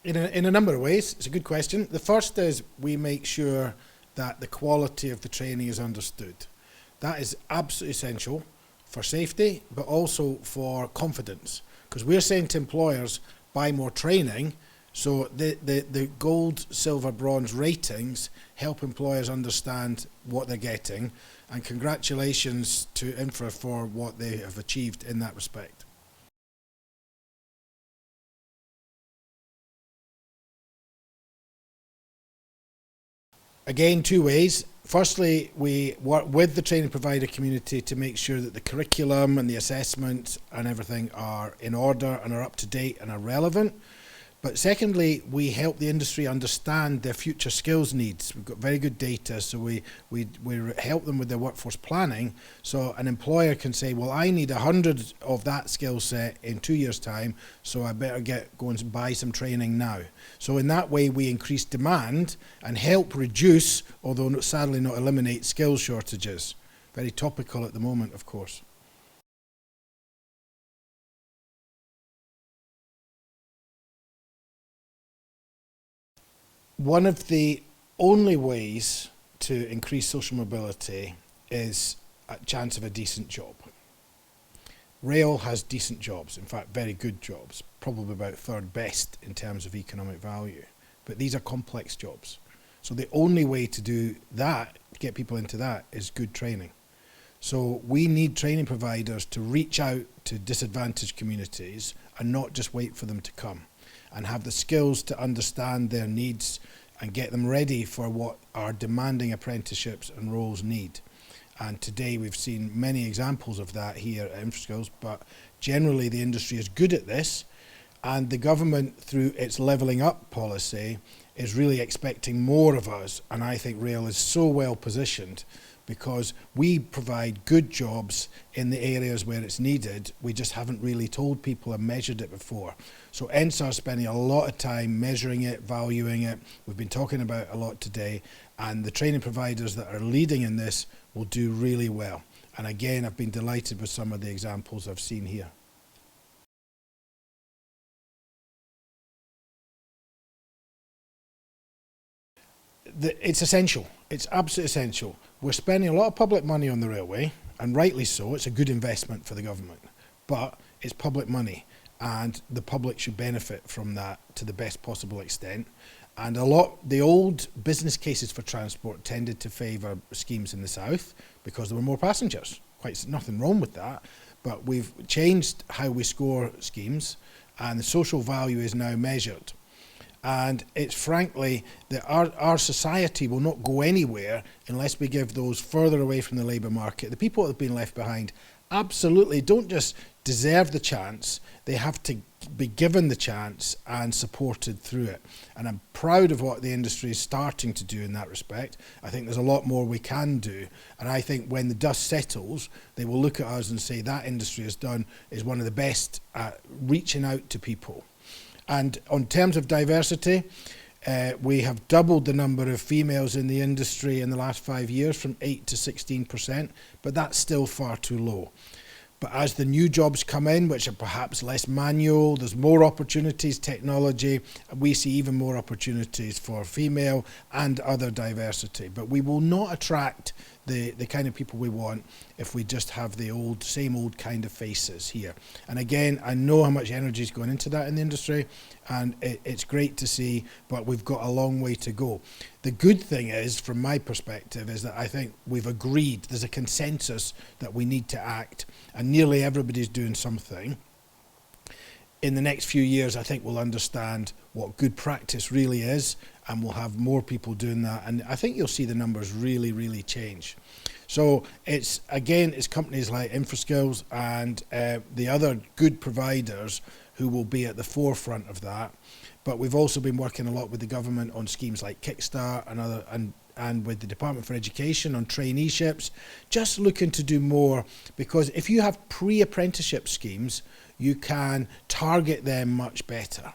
In a number of ways. It's a good question. The first is we make sure that the quality of the training is understood. That is absolutely essential for safety, but also for confidence. Because we're saying to employers, buy more training, so the gold, silver, bronze ratings help employers understand what they're getting, and congratulations to INFRA for what they have achieved in that respect. Again, two ways. Firstly, we work with the training provider community to make sure that the curriculum and the assessments and everything are in order and are up to date and are relevant. But secondly, we help the industry understand their future skills needs. We've got very good data, so we help them with their workforce planning. So an employer can say, well, I need 100 of that skill set in 2 years' time, so I better go and buy some training now. So in that way, we increase demand and help reduce, although sadly not eliminate, skills shortages. Very topical at the moment, of course. One of the only ways to increase social mobility is a chance of a decent job. Rail has decent jobs, in fact very good jobs, probably about third best in terms of economic value. But these are complex jobs. So the only way to do that, to get people into that, is good training. So we need training providers to reach out to disadvantaged communities and not just wait for them to come, and have the skills to understand their needs and get them ready for what our demanding apprenticeships and roles need. And today we've seen many examples of that here at INFRA Skills, but generally the industry is good at this, and the government, through its levelling up policy, is really expecting more of us. And I think rail is so well positioned because we provide good jobs in the areas where it's needed. We just haven't really told people and measured it before. So NSAR is spending a lot of time measuring it, valuing it. We've been talking about a lot today, and the training providers that are leading in this will do really well. And again, I've been delighted with some of the examples I've seen here. It's essential. It's absolutely essential. We're spending a lot of public money on the railway, and rightly so. It's a good investment for the government, but it's public money, and the public should benefit from that to the best possible extent. And the old business cases for transport tended to favour schemes in the south because there were more passengers. Quite nothing wrong with that, but we've changed how we score schemes, and the social value is now measured. And it's frankly that our society will not go anywhere unless we give those further away from the labour market. The people that have been left behind absolutely don't just deserve the chance, they have to be given the chance and supported through it. And I'm proud of what the industry is starting to do in that respect. I think there's a lot more we can do, and I think when the dust settles, they will look at us and say that industry is one of the best at reaching out to people. And in terms of diversity, we have doubled the number of females in the industry in the last 5 years, from 8 to 16%, but that's still far too low. But as the new jobs come in, which are perhaps less manual, there's more opportunities, technology, we see even more opportunities for female and other diversity. But we will not attract the kind of people we want if we just have the same old kind of faces here. And again, I know how much energy is going into that in the industry, and it's great to see, but we've got a long way to go. The good thing is, from my perspective, is that I think we've agreed, there's a consensus that we need to act, and nearly everybody's doing something. In the next few years, I think we'll understand what good practice really is, and we'll have more people doing that, and I think you'll see the numbers really, really change. So it's companies like INFRA Skills and the other good providers who will be at the forefront of that. But we've also been working a lot with the government on schemes like Kickstart and with the Department for Education on traineeships, just looking to do more, because if you have pre-apprenticeship schemes, you can target them much better.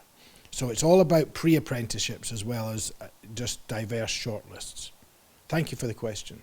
So it's all about pre-apprenticeships as well as just diverse shortlists. Thank you for the question.